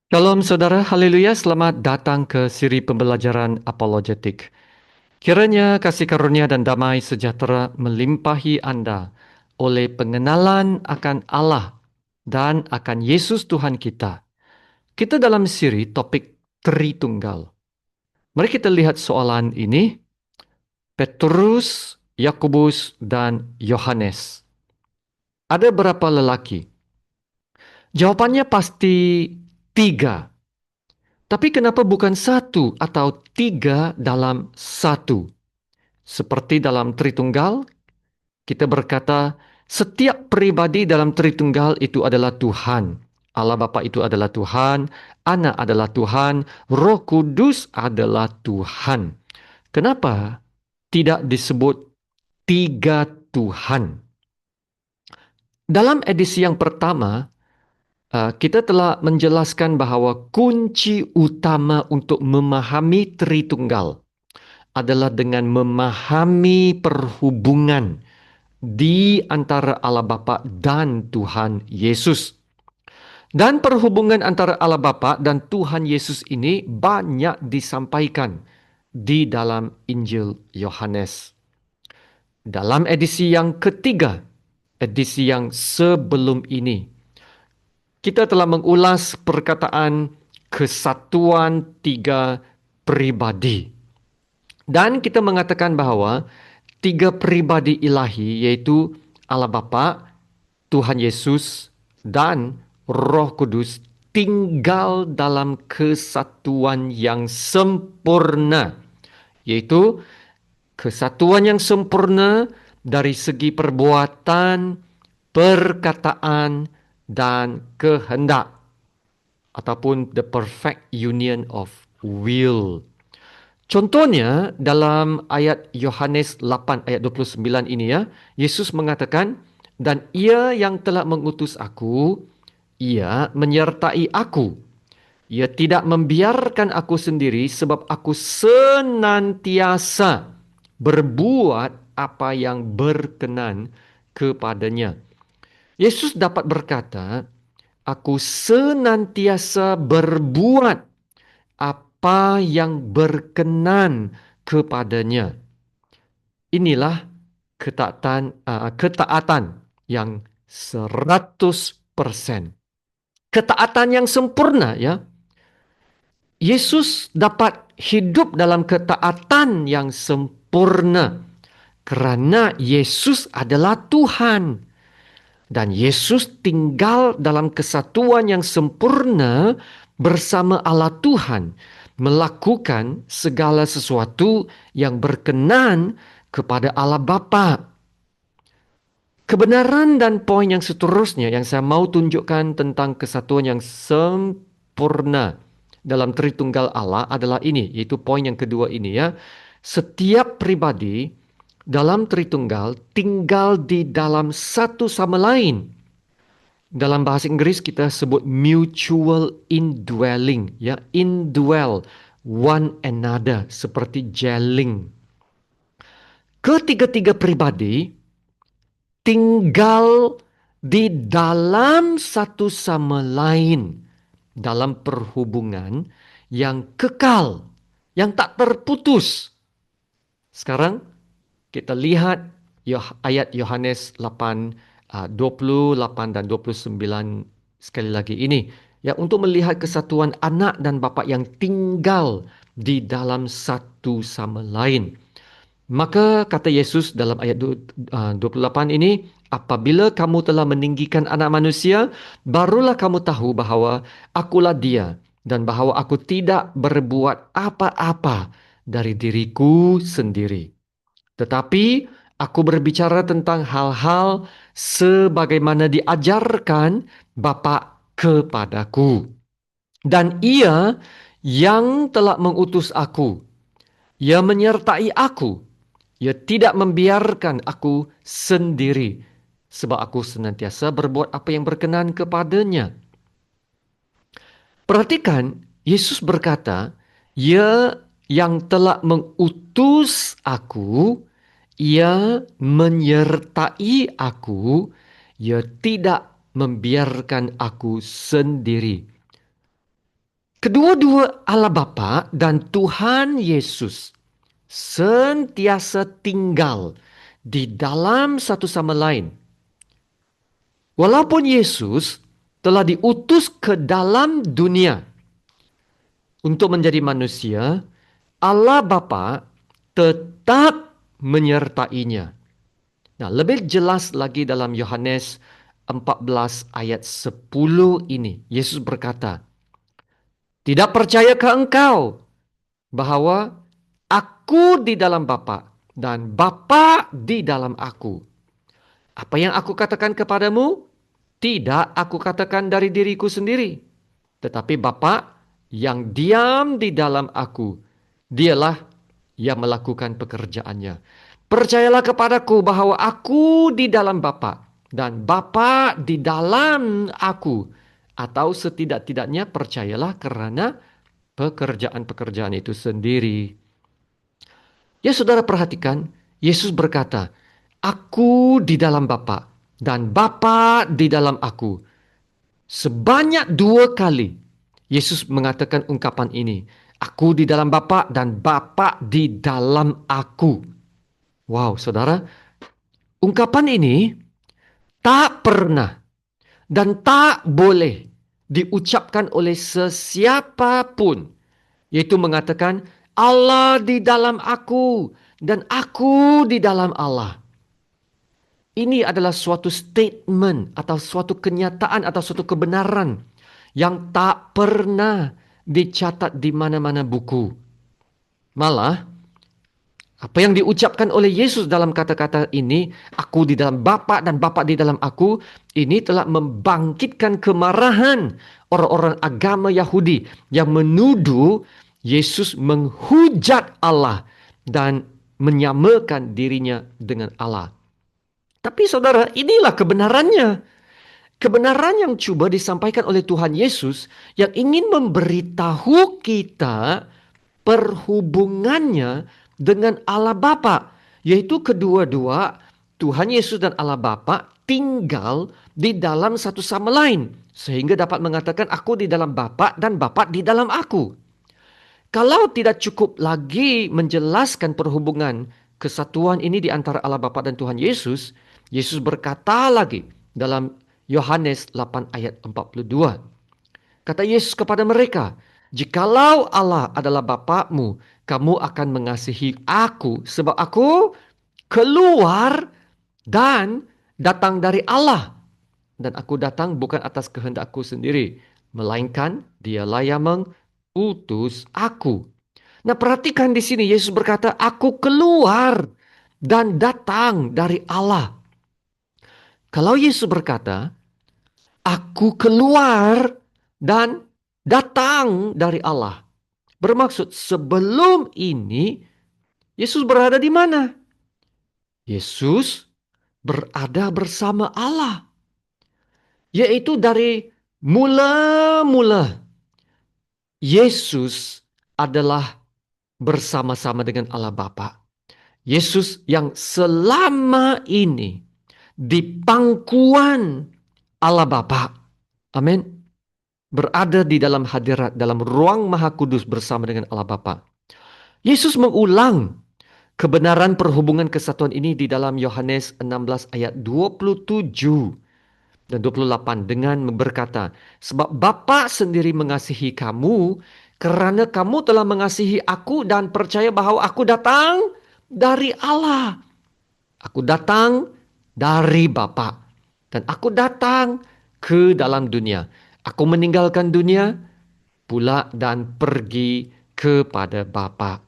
Shalom saudara, haleluya, selamat datang ke siri pembelajaran apologetik. Kiranya kasih karunia dan damai sejahtera melimpahi Anda oleh pengenalan akan Allah dan akan Yesus Tuhan kita. Kita dalam siri topik Tritunggal. Mari kita lihat soalan ini, Petrus, Yakobus, dan Yohanes. Ada berapa lelaki? Jawabannya pasti tiga. Tapi kenapa bukan satu atau tiga dalam satu? Seperti dalam Tritunggal, kita berkata setiap pribadi dalam Tritunggal itu adalah Tuhan. Allah Bapa itu adalah Tuhan, Anak adalah Tuhan, Roh Kudus adalah Tuhan. Kenapa tidak disebut tiga Tuhan? Dalam edisi yang pertama, kita telah menjelaskan bahawa kunci utama untuk memahami Tritunggal adalah dengan memahami perhubungan di antara Allah Bapa dan Tuhan Yesus. Dan perhubungan antara Allah Bapa dan Tuhan Yesus ini banyak disampaikan di dalam Injil Yohanes. Dalam edisi yang ketiga, edisi yang sebelum ini, kita telah mengulas perkataan kesatuan tiga pribadi. Dan kita mengatakan bahawa tiga pribadi ilahi yaitu Allah Bapa, Tuhan Yesus, dan Roh Kudus tinggal dalam kesatuan yang sempurna. Yaitu kesatuan yang sempurna dari segi perbuatan, perkataan, dan kehendak. Ataupun the perfect union of will. Contohnya dalam ayat Yohanes 8 ayat 29 ini ya, Yesus mengatakan, dan ia yang telah mengutus aku, ia menyertai aku. Ia tidak membiarkan aku sendiri sebab aku senantiasa berbuat apa yang berkenan kepadanya. Yesus dapat berkata, aku senantiasa berbuat apa yang berkenan kepadanya. Inilah ketaatan yang 100%. Ketaatan yang sempurna ya. Yesus dapat hidup dalam ketaatan yang sempurna kerana Yesus adalah Tuhan. Dan Yesus tinggal dalam kesatuan yang sempurna bersama Allah Tuhan, melakukan segala sesuatu yang berkenan kepada Allah Bapa. Kebenaran dan poin yang seterusnya yang saya mau tunjukkan tentang kesatuan yang sempurna dalam Tritunggal Allah adalah ini, yaitu poin yang kedua ini ya. Setiap pribadi dalam Tritunggal tinggal di dalam satu sama lain. Dalam bahasa Inggris kita sebut mutual indwelling, ya, indwell one another seperti gelling. Ketiga-tiga pribadi tinggal di dalam satu sama lain dalam perhubungan yang kekal, yang tak terputus. Sekarang kita lihat ayat Yohanes 8, 28 dan 29 sekali lagi ini. Ya, untuk melihat kesatuan anak dan bapa yang tinggal di dalam satu sama lain. Maka kata Yesus dalam ayat 28 ini, apabila kamu telah meninggikan anak manusia, barulah kamu tahu bahawa akulah dia dan bahawa aku tidak berbuat apa-apa dari diriku sendiri. Tetapi aku berbicara tentang hal-hal sebagaimana diajarkan Bapa kepadaku. Dan ia yang telah mengutus aku, ia menyertai aku. Ia tidak membiarkan aku sendiri, sebab aku senantiasa berbuat apa yang berkenan kepadanya. Perhatikan, Yesus berkata, ia yang telah mengutus aku, ia menyertai aku, ia tidak membiarkan aku sendiri. Kedua-dua Allah Bapa dan Tuhan Yesus sentiasa tinggal di dalam satu sama lain. Walaupun Yesus telah diutus ke dalam dunia untuk menjadi manusia, Allah Bapa tetap menyertainya. Nah, lebih jelas lagi dalam Yohanes 14 ayat 10 ini. Yesus berkata, "Tidak percayakah engkau bahwa aku di dalam Bapa dan Bapa di dalam aku? Apa yang aku katakan kepadamu, tidak aku katakan dari diriku sendiri, tetapi Bapa yang diam di dalam aku, dialah yang melakukan pekerjaannya. Percayalah kepadaku bahwa aku di dalam Bapa dan Bapa di dalam aku, atau setidak-tidaknya percayalah karena pekerjaan-pekerjaan itu sendiri." Ya saudara perhatikan, Yesus berkata, "Aku di dalam Bapa dan Bapa di dalam aku." Sebanyak 2 kali Yesus mengatakan ungkapan ini. Aku di dalam Bapa dan Bapa di dalam aku. Wow, saudara, ungkapan ini tak pernah dan tak boleh diucapkan oleh sesiapapun, yaitu mengatakan Allah di dalam aku dan aku di dalam Allah. Ini adalah suatu statement atau suatu kenyataan atau suatu kebenaran yang tak pernah dicatat di mana-mana buku. Malah, apa yang diucapkan oleh Yesus dalam kata-kata ini, aku di dalam Bapa dan Bapa di dalam aku, ini telah membangkitkan kemarahan orang-orang agama Yahudi yang menuduh Yesus menghujat Allah dan menyamakan dirinya dengan Allah. Tapi saudara, inilah kebenarannya. Kebenaran yang coba disampaikan oleh Tuhan Yesus yang ingin memberitahu kita perhubungannya dengan Allah Bapa, yaitu kedua-dua Tuhan Yesus dan Allah Bapa tinggal di dalam satu sama lain sehingga dapat mengatakan aku di dalam Bapa dan Bapa di dalam aku. Kalau tidak cukup lagi menjelaskan perhubungan kesatuan ini di antara Allah Bapa dan Tuhan Yesus, Yesus berkata lagi dalam Yohanes 8 ayat 42. Kata Yesus kepada mereka, "Jikalau Allah adalah Bapakmu, kamu akan mengasihi aku sebab aku keluar dan datang dari Allah. Dan aku datang bukan atas kehendakku sendiri, melainkan dialah yang mengutus aku." Nah, perhatikan di sini Yesus berkata, "Aku keluar dan datang dari Allah." Kalau Yesus berkata, "Aku keluar dan datang dari Allah," bermaksud sebelum ini Yesus berada di mana? Yesus berada bersama Allah. Yaitu dari mula-mula Yesus adalah bersama-sama dengan Allah Bapa. Yesus yang selama ini di pangkuan Allah Bapa. Amin. Berada di dalam hadirat, dalam ruang Maha Kudus bersama dengan Allah Bapa. Yesus mengulang kebenaran perhubungan kesatuan ini di dalam Yohanes 16 ayat 27 dan 28 dengan berkata, "Sebab Bapa sendiri mengasihi kamu karena kamu telah mengasihi aku dan percaya bahwa aku datang dari Allah. Aku datang dari Bapa dan aku datang ke dalam dunia. Aku meninggalkan dunia pula dan pergi kepada Bapa."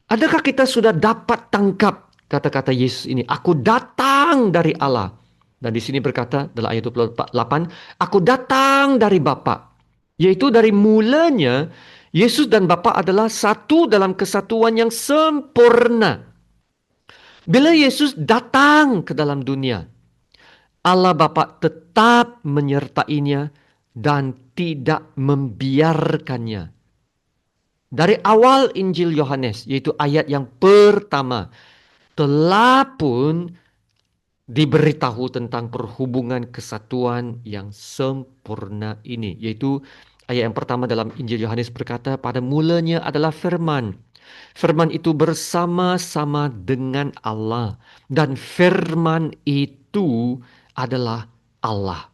Adakah kita sudah dapat tangkap kata-kata Yesus ini? Aku datang dari Allah. Dan di sini berkata dalam ayat 28, aku datang dari Bapa. Yaitu dari mulanya Yesus dan Bapa adalah satu dalam kesatuan yang sempurna. Bila Yesus datang ke dalam dunia, Allah Bapa tetap menyertainya dan tidak membiarkannya. Dari awal Injil Yohanes, yaitu ayat yang pertama, telah pun diberitahu tentang perhubungan kesatuan yang sempurna ini, yaitu Ayat yang pertama dalam Injil Yohanes berkata, pada mulanya adalah firman. Firman itu bersama-sama dengan Allah. Dan firman itu adalah Allah.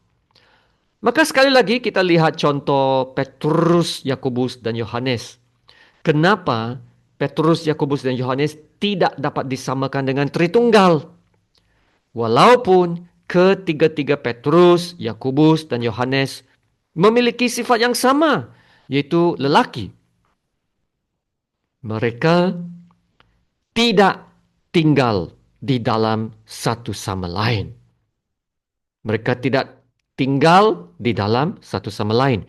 Maka sekali lagi kita lihat contoh Petrus, Yakobus, dan Yohanes. Kenapa Petrus, Yakobus, dan Yohanes tidak dapat disamakan dengan Tritunggal? Walaupun ketiga-tiga Petrus, Yakobus, dan Yohanes memiliki sifat yang sama, yaitu lelaki. Mereka tidak tinggal di dalam satu sama lain. Mereka tidak tinggal di dalam satu sama lain.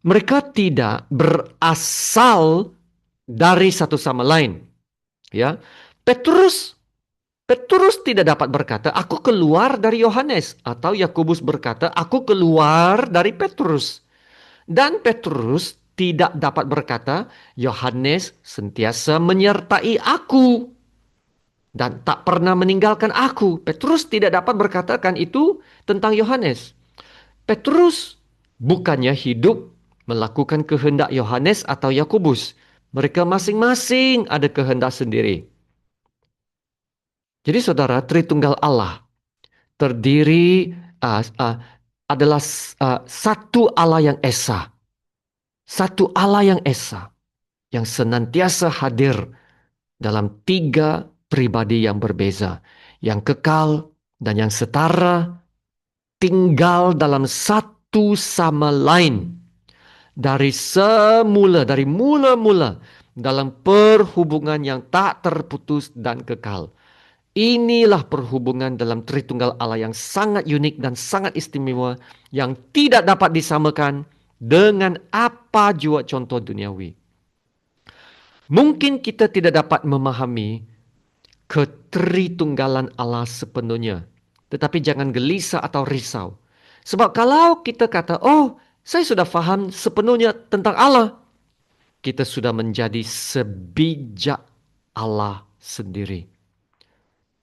Mereka tidak berasal dari satu sama lain. Ya, Petrus Petrus tidak dapat berkata, aku keluar dari Yohanes. Atau Yakobus berkata, aku keluar dari Petrus. Dan Petrus tidak dapat berkata, Yohanes sentiasa menyertai aku dan tak pernah meninggalkan aku. Petrus tidak dapat berkatakan itu tentang Yohanes. Petrus bukannya hidup melakukan kehendak Yohanes atau Yakobus. Mereka masing-masing ada kehendak sendiri. Jadi saudara, Tritunggal Allah terdiri adalah satu Allah yang esa. Satu Allah yang esa. Yang senantiasa hadir dalam tiga pribadi yang berbeza. Yang kekal dan yang setara tinggal dalam satu sama lain. Dari semula, dari mula-mula dalam perhubungan yang tak terputus dan kekal. Inilah perhubungan dalam Tritunggal Allah yang sangat unik dan sangat istimewa yang tidak dapat disamakan dengan apa jua contoh duniawi. Mungkin kita tidak dapat memahami ketritunggalan Allah sepenuhnya. Tetapi jangan gelisah atau risau. Sebab kalau kita kata, oh saya sudah faham sepenuhnya tentang Allah. Kita sudah menjadi sebijak Allah sendiri.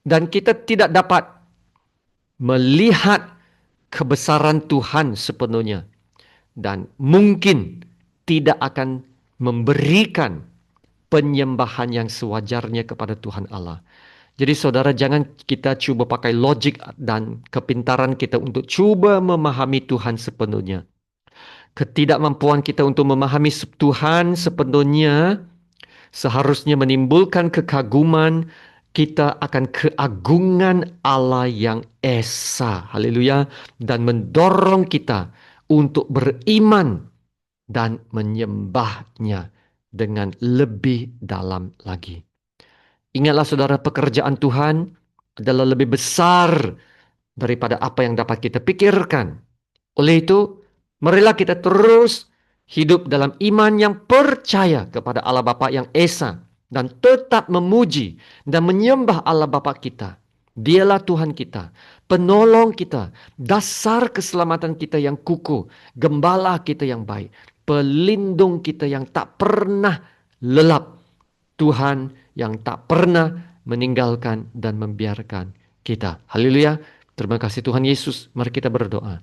Dan kita tidak dapat melihat kebesaran Tuhan sepenuhnya. Dan mungkin tidak akan memberikan penyembahan yang sewajarnya kepada Tuhan Allah. Jadi saudara, jangan kita cuba pakai logik dan kepintaran kita untuk cuba memahami Tuhan sepenuhnya. Ketidakmampuan kita untuk memahami Tuhan sepenuhnya seharusnya menimbulkan kekaguman kita akan keagungan Allah yang esa. Haleluya. Dan mendorong kita untuk beriman dan menyembahnya dengan lebih dalam lagi. Ingatlah saudara, pekerjaan Tuhan adalah lebih besar daripada apa yang dapat kita pikirkan. Oleh itu, marilah kita terus hidup dalam iman yang percaya kepada Allah Bapa yang esa dan tetap memuji dan menyembah Allah Bapa kita. Dialah Tuhan kita, penolong kita, dasar keselamatan kita yang kukuh, gembala kita yang baik, pelindung kita yang tak pernah lelap, Tuhan yang tak pernah meninggalkan dan membiarkan kita. Haleluya. Terima kasih Tuhan Yesus. Mari kita berdoa.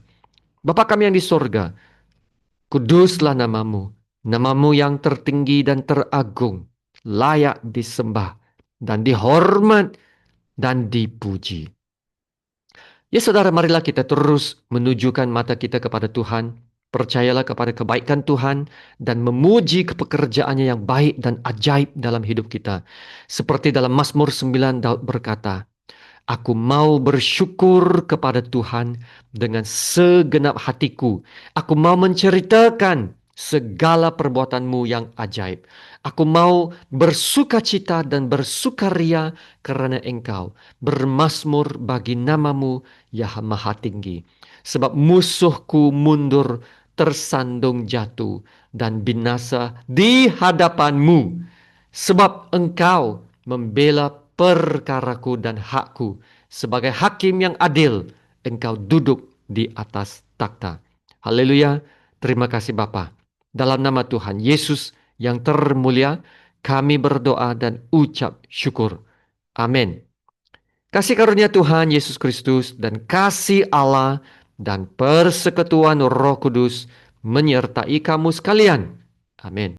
Bapa kami yang di sorga, kuduslah namamu. Namamu yang tertinggi dan teragung, layak disembah dan dihormat dan dipuji. Ya saudara, marilah kita terus menunjukkan mata kita kepada Tuhan. Percayalah kepada kebaikan Tuhan dan memuji pekerjaannya yang baik dan ajaib dalam hidup kita. Seperti dalam Mazmur 9 Daud berkata, aku mau bersyukur kepada Tuhan dengan segenap hatiku. Aku mau menceritakan segala perbuatanmu yang ajaib. Aku mau bersukacita dan bersukaria karena engkau bermasmur bagi namamu yang maha tinggi. Sebab musuhku mundur, tersandung jatuh, dan binasa di hadapanmu. Sebab engkau membela perkaraku dan hakku. Sebagai hakim yang adil, engkau duduk di atas takhta. Haleluya. Terima kasih Bapa. Dalam nama Tuhan Yesus yang termulia, kami berdoa dan ucap syukur. Amin. Kasih karunia Tuhan Yesus Kristus dan kasih Allah dan persekutuan Roh Kudus menyertai kamu sekalian. Amin.